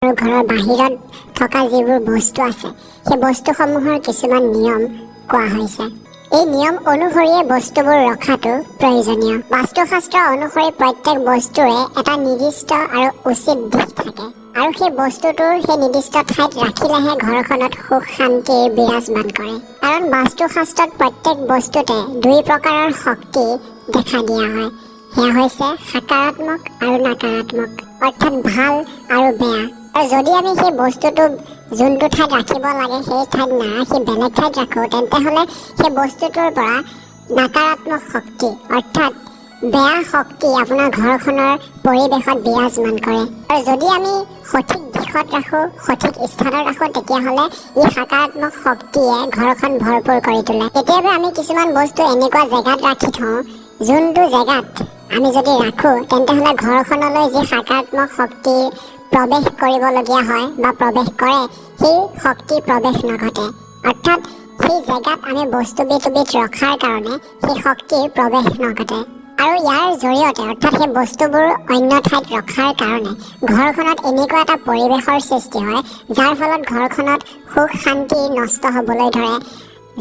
আৰু ঘৰৰ বাহিৰত থকা যিবোৰ বস্তু আছে সেই বস্তুসমূহৰ কিছুমান নিয়ম কোৱা হৈছে। এই নিয়ম অনুসৰিয়ে বস্তুবোৰ ৰখাটো প্ৰয়োজনীয়। বাস্তুশাস্ত্ৰ অনুসৰি প্ৰত্যেক বস্তুৰে এটা নিৰ্দিষ্ট আৰু উচিত দিশ থাকে আৰু সেই বস্তুটোৰ সেই নিৰ্দিষ্ট ঠাইত ৰাখিলেহে ঘৰখনত সুখ শান্তিৰ বিৰাজমান কৰে। কাৰণ বাস্তুশাস্ত্ৰত প্ৰত্যেক বস্তুতে দুই প্ৰকাৰৰ শক্তি দেখা দিয়া হয়। সেয়া হৈছে সকাৰাত্মক আৰু নকাৰাত্মক, অৰ্থাৎ ভাল আৰু বেয়া। আৰু যদি আমি সেই বস্তুটো যোনটো ঠাইত ৰাখিব লাগে সেই ঠাইত নাৰাখি বেলেগ ঠাইত ৰাখোঁ, তেন্তে হ'লে সেই বস্তুটোৰ পৰা নকাৰাত্মক শক্তি অৰ্থাৎ বেয়া শক্তি আপোনাৰ ঘৰখনৰ পৰিৱেশত বিৰাজমান কৰে। আৰু যদি আমি সঠিক দিশত ৰাখোঁ, সঠিক স্থানত ৰাখোঁ, তেতিয়াহ'লে ই সকাৰাত্মক শক্তিয়ে ঘৰখন ভৰপূৰ কৰি তোলে। কেতিয়াবা আমি কিছুমান বস্তু এনেকুৱা জেগাত ৰাখি থওঁ, যোনটো জেগাত আমি যদি ৰাখোঁ তেন্তে হ'লে ঘৰখনলৈ যি সকাৰাত্মক শক্তি প্ৰৱেশ কৰিবলগীয়া হয় বা প্ৰৱেশ কৰে, সেই শক্তি প্ৰৱেশ নঘটে। অৰ্থাৎ সেই জেগাত আমি বস্তুবিধ ৰখাৰ কাৰণে সেই শক্তিৰ প্ৰৱেশ নঘটে। আৰু ইয়াৰ জৰিয়তে অৰ্থাৎ সেই বস্তুবোৰ অন্য ঠাইত ৰখাৰ কাৰণে ঘৰখনত এনেকুৱা এটা পৰিৱেশৰ সৃষ্টি হয়, যাৰ ফলত ঘৰখনত সুখ শান্তি নষ্ট হ'বলৈ ধৰে।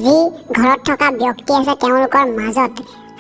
যি ঘৰত থকা ব্যক্তি আছে তেওঁলোকৰ মাজত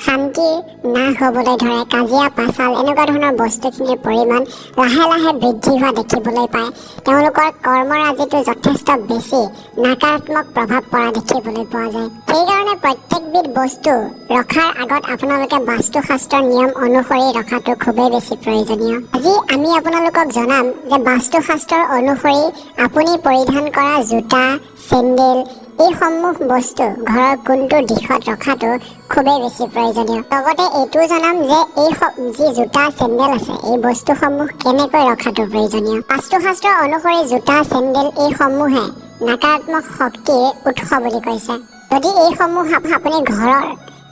শান্তিৰ নাশ হ'বলৈ ধৰে, কাজিয়া পাচাল এনেকুৱা ধৰণৰ বস্তুখিনিৰ পৰিমাণ লাহে লাহে বৃদ্ধি হোৱা দেখিবলৈ পায়। তেওঁলোকৰ কৰ্মৰাজিটো যথেষ্ট বেছি নকাৰাত্মক প্ৰভাৱ পৰা দেখিবলৈ পোৱা যায়। সেইকাৰণে প্ৰত্যেকবিধ বস্তু ৰখাৰ আগত আপোনালোকে বাস্তুশাস্ত্ৰৰ নিয়ম অনুসৰি ৰখাটো খুবেই বেছি প্ৰয়োজনীয়। আজি আমি আপোনালোকক জনাম যে বাস্তুশাস্ত্ৰৰ অনুসৰি আপুনি পৰিধান কৰা জোতা, চেণ্ডেল এইসমূহ বস্তু ঘৰৰ কোনটো দিশত ৰখাটো খুবেই বেছি প্ৰয়োজনীয়। লগতে এইটোও জনাম যে এই যি জোতা চেণ্ডেল আছে এই বস্তুসমূহ কেনেকৈ ৰখাটো প্ৰয়োজনীয়। বাস্তুশাস্ত্ৰ অনুসৰি জোতা চেণ্ডেল এইসমূহে নকাৰাত্মক শক্তিৰ উৎস বুলি কৈছে। যদি এইসমূহ আপুনি ঘৰৰ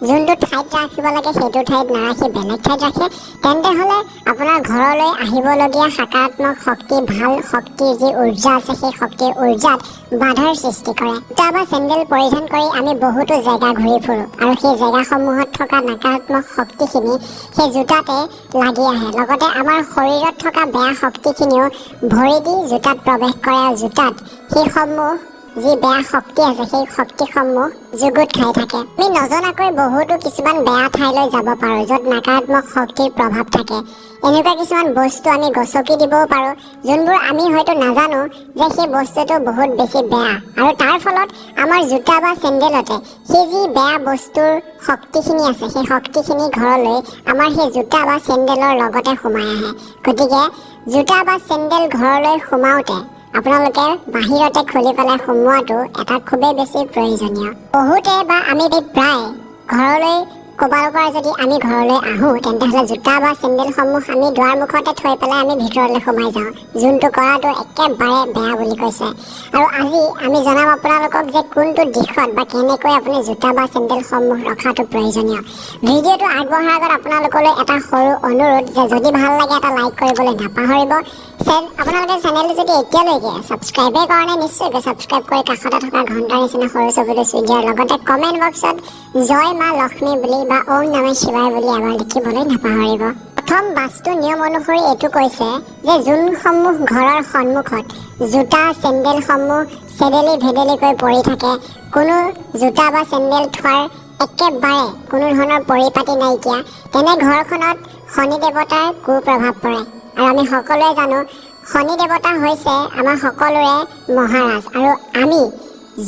যোনটো ঠাইত ৰাখিব লাগে সেইটো ঠাইত নাৰাখি বেলেগ ঠাইত ৰাখে, তেন্তে হ'লে আপোনাৰ ঘৰলৈ আহিবলগীয়া সকাৰাত্মক শক্তি, ভাল শক্তিৰ যি উৰ্জা আছে সেই শক্তিৰ উৰ্জাত বাধাৰ সৃষ্টি কৰে। জোতা বা চেণ্ডেল পৰিধান কৰি আমি বহুতো জেগা ঘূৰি ফুৰোঁ আৰু সেই জেগাসমূহত থকা নকাৰাত্মক শক্তিখিনি সেই জোতাতে লাগি আহে। লগতে আমাৰ শৰীৰত থকা বেয়া শক্তিখিনিও ভৰি দি জোতাত প্ৰৱেশ কৰে আৰু জোতাত সেইসমূহ যি বেয়া শক্তি আছে সেই শক্তিসমূহ যুগুত খাই থাকে। আমি নজনাকৈ বহুতো কিছুমান বেয়া ঠাইলৈ যাব পাৰোঁ য'ত নকাৰাত্মক শক্তিৰ প্ৰভাৱ থাকে। এনেকুৱা কিছুমান বস্তু আমি গছকি দিবও পাৰোঁ, যোনবোৰ আমি হয়তো নাজানো যে সেই বস্তুটো বহুত বেছি বেয়া, আৰু তাৰ ফলত আমাৰ জোতা বা চেণ্ডেলতে সেই যি বেয়া বস্তুৰ শক্তিখিনি আছে সেই শক্তিখিনি ঘৰলৈ আমাৰ সেই জোতা বা চেণ্ডেলৰ লগতে সোমাই আহে। গতিকে জোতা বা চেণ্ডেল ঘৰলৈ সোমাওঁতে আপোনালোকে বাহিৰতে খুলি পেলাই সোমোৱাটো এটা খুবেই বেছি প্ৰয়োজনীয়। বহুতে বা আমি প্ৰায় ঘৰলৈ ক'ৰবাৰ পৰা যদি আমি ঘৰলৈ আহোঁ তেন্তে হ'লে জোতা বা চেণ্ডেলসমূহ আমি দুৱাৰ মুখতে থৈ পেলাই আমি ভিতৰলৈ সোমাই যাওঁ, যোনটো কৰাটো একেবাৰে বেয়া বুলি কৈছে। আৰু আজি আমি জনাম আপোনালোকক যে কোনটো দিশত বা কেনেকৈ আপুনি জোতা বা চেণ্ডেলসমূহ ৰখাটো প্ৰয়োজনীয়। ভিডিঅ'টো আগবঢ়াৰ আগত আপোনালোকলৈ এটা সৰু অনুৰোধ যে যদি ভাল লাগে এটা লাইক কৰিবলৈ নাপাহৰিব। আপোনালোকে চেনেলটো যদি এতিয়ালৈকে ছাবস্ক্ৰাইবেই কৰা নাই, নিশ্চয়কৈ ছাবস্ক্ৰাইব কৰি কাষতে থকা ঘণ্টাৰ নিচিনা সৰু চকুটো চুই দিয়াৰ লগতে কমেণ্ট বক্সত জয় মা লক্ষ্মী বুলি বা ওম নমঃ শিৱায় বুলি এবাৰ লিখিবলৈ নাপাহৰিব। প্ৰথম বাস্তু নিয়ম অনুসৰি এইটো কৈছে যে যোনসমূহ ঘৰৰ সন্মুখত জোতা চেণ্ডেলসমূহ চেদেলি ভেদেলিকৈ পৰি থাকে, কোনো জোতা বা চেণ্ডেল থোৱাৰ একেবাৰে কোনো ধৰণৰ পৰিপাটি নাইকিয়া, তেনে ঘৰখনত শনি দেৱতাৰ কুপ্ৰভাৱ পৰে। আৰু আমি সকলোৱে জানো শনি দেৱতা হৈছে আমাৰ সকলোৰে মহাৰাজ, আৰু আমি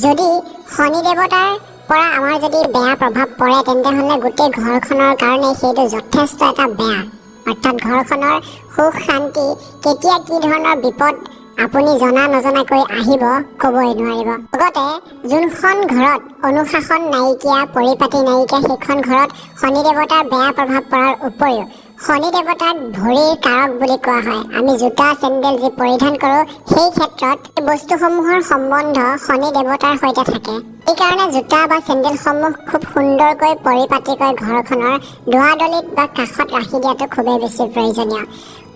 যদি শনি দেৱতাৰ পৰা আমাৰ যদি বেয়া প্ৰভাৱ পৰে তেন্তে হ'লে গোটেই ঘৰখনৰ কাৰণে সেইটো যথেষ্ট এটা বেয়া। অৰ্থাৎ ঘৰখনৰ সুখ শান্তি কেতিয়া কি ধৰণৰ বিপদ আপুনি জনা নজনাকৈ আহিব ক'বই নোৱাৰিব। লগতে যোনখন ঘৰত অনুশাসন নাইকিয়া, পৰিপাটি নাইকিয়া, সেইখন ঘৰত শনি দেৱতাৰ বেয়া প্ৰভাৱ পৰাৰ উপৰিও শনি দেৱতাক ভৰিৰ কাৰক বুলি কোৱা হয়। আমি জোতা চেণ্ডেল যি পৰিধান কৰোঁ সেই ক্ষেত্ৰত এই বস্তুসমূহৰ সম্বন্ধ শনি দেৱতাৰ সৈতে থাকে। সেইকাৰণে জোতা বা চেণ্ডেলসমূহ খুব সুন্দৰকৈ পৰিপাটিকৈ ঘৰখনৰ দুৱাৰদলিত বা কাষত ৰাখি দিয়াটো খুবেই বেছি প্ৰয়োজনীয়।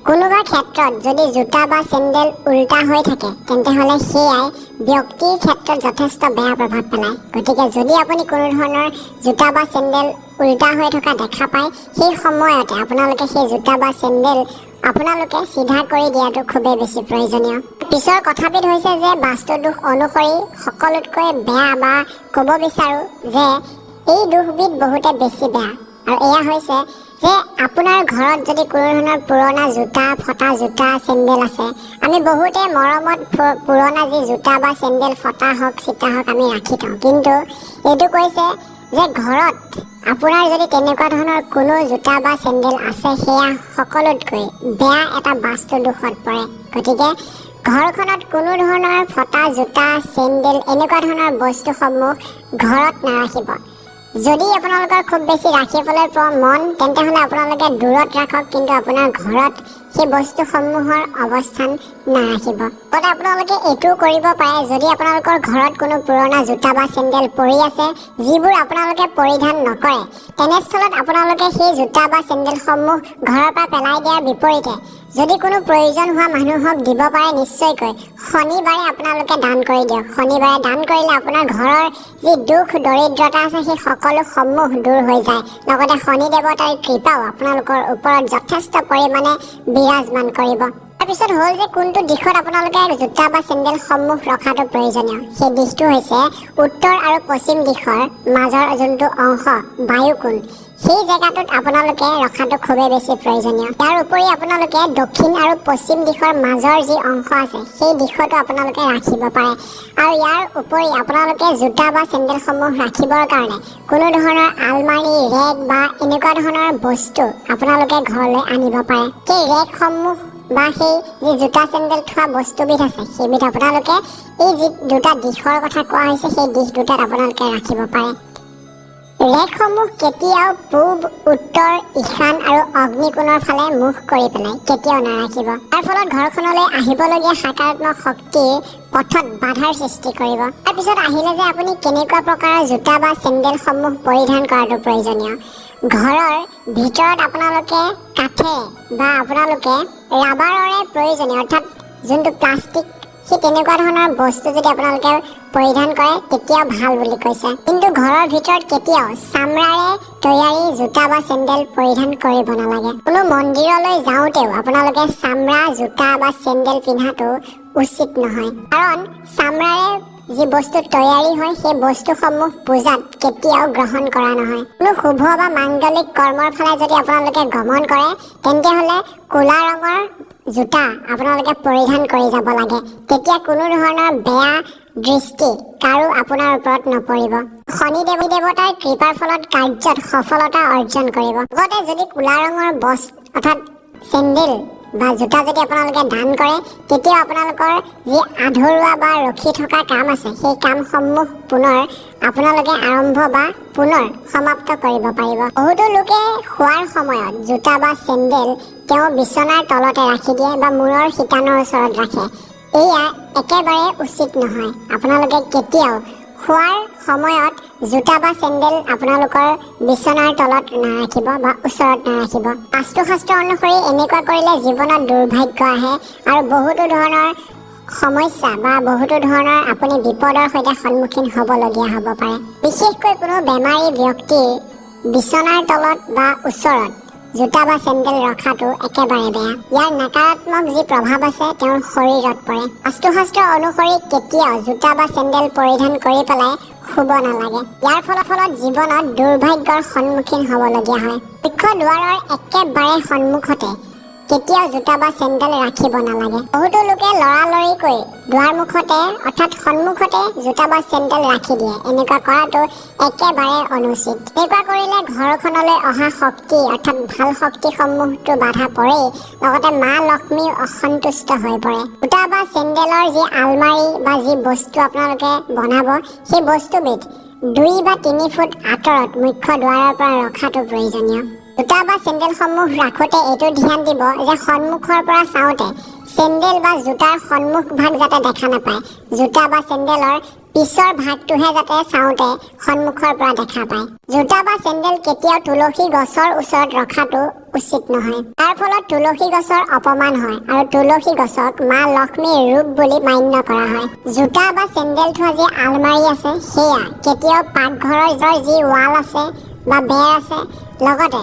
কোনোবা ক্ষেত্ৰত যদি জোতা বা চেণ্ডেল উল্টা হৈ থাকে তেন্তে হ'লে সেয়াই ব্যক্তিৰ ক্ষেত্ৰত যথেষ্ট বেয়া প্ৰভাৱ পেলায়। গতিকে যদি আপুনি কোনো ধৰণৰ জোতা বা চেণ্ডেল উল্টা হৈ থকা দেখা পায় সেই সময়তে আপোনালোকে সেই জোতা বা চেণ্ডেল আপোনালোকে চিধা কৰি দিয়াটো খুবেই বেছি প্ৰয়োজনীয়। পিছৰ কথাবিধ হৈছে যে বাস্তু দোষ অনুসৰি সকলোতকৈ বেয়া বা ক'ব বিচাৰোঁ যে এই দোষবিধ বহুতে বেছি বেয়া, আৰু এয়া হৈছে যে আপোনাৰ ঘৰত যদি কোনো ধৰণৰ পুৰণা জোতা, ফটা জোতা, চেণ্ডেল আছে, আমি বহুতে মৰমত পুৰণা যি জোতা বা চেণ্ডেল ফটা হওক চিটা হওক আমি ৰাখি থওঁ, কিন্তু এইটো কৈছে যে ঘৰত আপোনাৰ যদি তেনেকুৱা ধৰণৰ কোনো জোতা বা চেণ্ডেল আছে, সেয়া সকলোতকৈ বেয়া এটা বাস্তু দোষত পৰে। গতিকে ঘৰখনত কোনো ধৰণৰ ফটা জোতা, চেণ্ডেল এনেকুৱা ধৰণৰ বস্তুসমূহ ঘৰত নাৰাখিব। যদি আপোনালোকৰ খুব বেছি ৰাখিবলৈ মন, তেন্তে হ'লে আপোনালোকে দূৰত ৰাখক, কিন্তু আপোনাৰ ঘৰত সেই বস্তুসমূহৰ অৱস্থান নাৰাখিব। লগতে আপোনালোকে এইটোও কৰিব পাৰে, যদি আপোনালোকৰ ঘৰত কোনো পুৰণা জোতা বা চেণ্ডেল পৰি আছে যিবোৰ আপোনালোকে পৰিধান নকৰে, তেনেস্থলত আপোনালোকে সেই জোতা বা চেণ্ডেলসমূহ ঘৰৰ পৰা পেলাই দিয়াৰ বিপৰীতে যদি কোনো প্ৰয়োজন হোৱা মানুহক দিব পাৰে, নিশ্চয়কৈ শনিবাৰে আপোনালোকে দান কৰি দিয়ক। শনিবাৰে দান কৰিলে আপোনাৰ ঘৰৰ যি দুখ দৰিদ্ৰতা আছে সেই সকলোসমূহ দূৰ হৈ যায়। লগতে শনি দেৱতাৰ কৃপাও আপোনালোকৰ ওপৰত যথেষ্ট পৰিমাণে বিৰাজমান কৰিব। তাৰপিছত হ'ল যে কোনটো দিশত আপোনালোকে জোতা বা চেণ্ডেলসমূহ ৰখাটো প্ৰয়োজনীয়। সেই দিশটো হৈছে উত্তৰ আৰু পশ্চিম দিশৰ মাজৰ যোনটো অংশ, বায়ুকোণ, সেই জেগাটোত আপোনালোকে ৰখাটো খুবেই বেছি প্ৰয়োজনীয়। ইয়াৰ উপৰি আপোনালোকে দক্ষিণ আৰু পশ্চিম দিশৰ মাজৰ যি অংশ আছে সেই দিশতো আপোনালোকে ৰাখিব পাৰে। আৰু ইয়াৰ উপৰি আপোনালোকে জোতা বা চেণ্ডেলসমূহ ৰাখিবৰ কাৰণে কোনো ধৰণৰ আলমাৰি, ৰেক বা এনেকুৱা ধৰণৰ বস্তু আপোনালোকে ঘৰলৈ আনিব পাৰে। সেই ৰেকসমূহ বা সেই যি জোতা চেণ্ডেল থোৱা বস্তুবিধ আছে সেইবিধ আপোনালোকে এই যি দুটা দিশৰ কথা কোৱা হৈছে সেই দিশ দুটাত আপোনালোকে ৰাখিব পাৰে। ৰেকসমূহ কেতিয়াও পূব, উত্তৰ, ঈশান আৰু অগ্নিকোণৰ ফালে মুখ কৰি পেলাই কেতিয়াও নাৰাখিব। তাৰ ফলত ঘৰখনলৈ আহিবলগীয়া সকাৰাত্মক শক্তিৰ পথত বাধাৰ সৃষ্টি কৰিব। তাৰপিছত আহিলে যে আপুনি কেনেকুৱা প্ৰকাৰৰ জোতা বা চেণ্ডেলসমূহ পৰিধান কৰাটো প্ৰয়োজনীয়। ঘৰৰ ভিতৰত আপোনালোকে কাঠেৰে বা আপোনালোকে ৰাবাৰৰে প্ৰয়োজনীয়, অৰ্থাৎ যোনটো প্লাষ্টিক, সেই তেনেকুৱা ধৰণৰ বস্তু যদি আপোনালোকে পৰিধান কৰে তেতিয়াও ভাল বুলি কৈছে। কিন্তু ঘৰৰ ভিতৰত কেতিয়াও চামৰাৰে তৈয়াৰী জোতা বা চেণ্ডেল পৰিধান কৰিব নালাগে। কোনো মন্দিৰলৈ যাওঁতেও আপোনালোকে চামৰা জোতা বা চেণ্ডেল পিন্ধাটো উচিত নহয়, কাৰণ চামৰাৰে যি বস্তু তৈয়াৰী হয় সেই বস্তুসমূহ পূজাত কেতিয়াও গ্ৰহণ কৰা নহয়। কোনো শুভ বা মাংগলিক কৰ্মৰ ফালে যদি আপোনালোকে গমন কৰে, তেন্তে হ'লে ক'লা ৰঙৰ জোতা আপোনালোকে পৰিধান কৰি যাব লাগে। তেতিয়া কোনো ধৰণৰ বেয়া দৃষ্টি কাৰো আপোনাৰ ওপৰত নপৰিব। শনি দেৱতাৰ কৃপাৰ ফলত কাৰ্যত সফলতা অৰ্জন কৰিব। লগতে যদি ক'লা ৰঙৰ অৰ্থাৎ চেণ্ডেল বা জোতা যদি আপোনালোকে দান কৰে, তেতিয়া আপোনালোকৰ যি আধৰুৱা বা ৰখি থকা কাম আছে সেই কামসমূহ পুনৰ আপোনালোকে আৰম্ভ বা পুনৰ সমাপ্ত কৰিব পাৰিব। বহুতো লোকে শোৱাৰ সময়ত জোতা বা চেণ্ডেল তেওঁ বিচনাৰ তলতে ৰাখি দিয়ে বা মূৰৰ শিতানৰ ওচৰত ৰাখে। এয়া একেবাৰে উচিত নহয়। আপোনালোকে কেতিয়াও শোৱাৰ সময়ত জোতা বা চেণ্ডেল আপোনালোকৰ বিচনাৰ তলত নাৰাখিব বা ওচৰত নাৰাখিব। বাস্তুশাস্ত্ৰ অনুসৰি এনেকুৱা কৰিলে জীৱনত দুৰ্ভাগ্য আহে আৰু বহুতো ধৰণৰ সমস্যা বা বহুতো ধৰণৰ আপুনি বিপদৰ সৈতে সন্মুখীন হ'বলগীয়া হ'ব পাৰে। বিশেষকৈ কোনো বেমাৰী ব্যক্তিৰ বিচনাৰ তলত বা ওচৰত জোতা বা চেণ্ডেল ৰখাটো একেবাৰে বেয়া। ইয়াৰ নকাৰাত্মক যি প্ৰভাৱ আছে তেওঁৰ শৰীৰত পৰে। বাস্তুশাস্ত্ৰ অনুসৰি কেতিয়াও জোতা বা চেণ্ডেল পৰিধান কৰি পেলাই শুব নালাগে। ইয়াৰ ফলত জীৱনত দুৰ্ভাগ্যৰ সন্মুখীন হ'বলগীয়া হয়। মুখ্য দুৱাৰৰ একেবাৰে সন্মুখতে কেতিয়াও জোতা বা চেণ্ডেল ৰাখিব নালাগে। বহুতো লোকে লৰালৰিকৈ দুৱাৰ মুখতে অৰ্থাৎ সন্মুখতে জোতা বা চেণ্ডেল ৰাখি দিয়ে। এনেকুৱা কৰাটো একেবাৰে অনুচিত। এনেকুৱা কৰিলে ঘৰখনলৈ অহা শক্তি অৰ্থাৎ ভাল শক্তিসমূহতো বাধা পৰেই, লগতে মা লক্ষ্মী অসন্তুষ্ট হৈ পৰে। জোতা বা চেণ্ডেলৰ যি আলমাৰি বা যি বস্তু আপোনালোকে বনাব, সেই বস্তুবিধ 2 বা 3 ফুট আঁতৰত মুখ্য দুৱাৰৰ পৰা ৰখাটো প্ৰয়োজনীয়। জোতা বা চেণ্ডেলসমূহ ৰাখোঁতে এইটো ধ্যান দিব যে সন্মুখৰ পৰা চাওঁতে চেণ্ডেল বা জোতাৰ সন্মুখ ভাগ যাতে দেখা নাপায়। জোতা বা চেণ্ডেলৰ পিছৰ ভাগটোহে যাতে চাওঁতে সন্মুখৰ পৰা দেখা পায়। জোতা বা চেণ্ডেল কেতিয়াও তুলসী গছৰ ওচৰত ৰখাটো উচিত নহয়। তাৰ ফলত তুলসী গছৰ অপমান হয় আৰু তুলসী গছক মা লক্ষ্মীৰ ৰূপ বুলি মান্য কৰা হয়। জোতা বা চেণ্ডেল থোৱা যি আলমাৰি আছে সেয়া কেতিয়াও পাকঘৰৰ যি ৱাল আছে বা বেৰ আছে, লগতে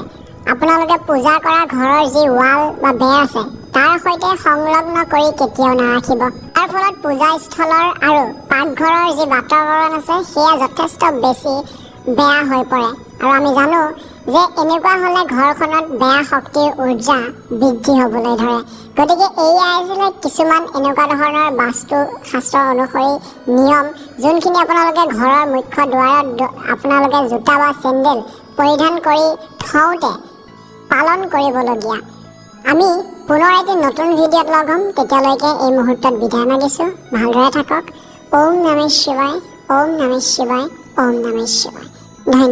আপোনালোকে পূজা কৰা ঘৰৰ যি ৱাল বা বেৰ আছে তাৰ সৈতে সংলগ্ন কৰি কেতিয়াও নাৰাখিব। তাৰ ফলত পূজাস্থলৰ আৰু পাকঘৰৰ যি বাতাৱৰণ আছে সেয়া যথেষ্ট বেছি বেয়া হৈ পৰে। আৰু আমি জানো যে এনেকুৱা হ'লে ঘৰখনত বেয়া শক্তিৰ উৰ্জা বৃদ্ধি হ'বলৈ ধৰে। গতিকে এয়াই আছিলে কিছুমান এনেকুৱা ধৰণৰ বাস্তু শাস্ত্ৰ অনুসৰি নিয়ম, যোনখিনি আপোনালোকে ঘৰৰ মুখ্য দুৱাৰত আপোনালোকে জোতা বা চেণ্ডেল পৰিধান কৰি থওঁতে পালন কৰিবলগীয়া। আমি পুনৰ এটি নতুন ভিডিঅ'ত লগ হ'ম। তেতিয়ালৈকে এই মুহূৰ্তত বিদায় মাগিছোঁ। ভালদৰে থাকক। ওম নমঃ শিৱায়, ওম নমঃ শিৱায়, ওম নমঃ শিৱায়। ধন্যবাদ।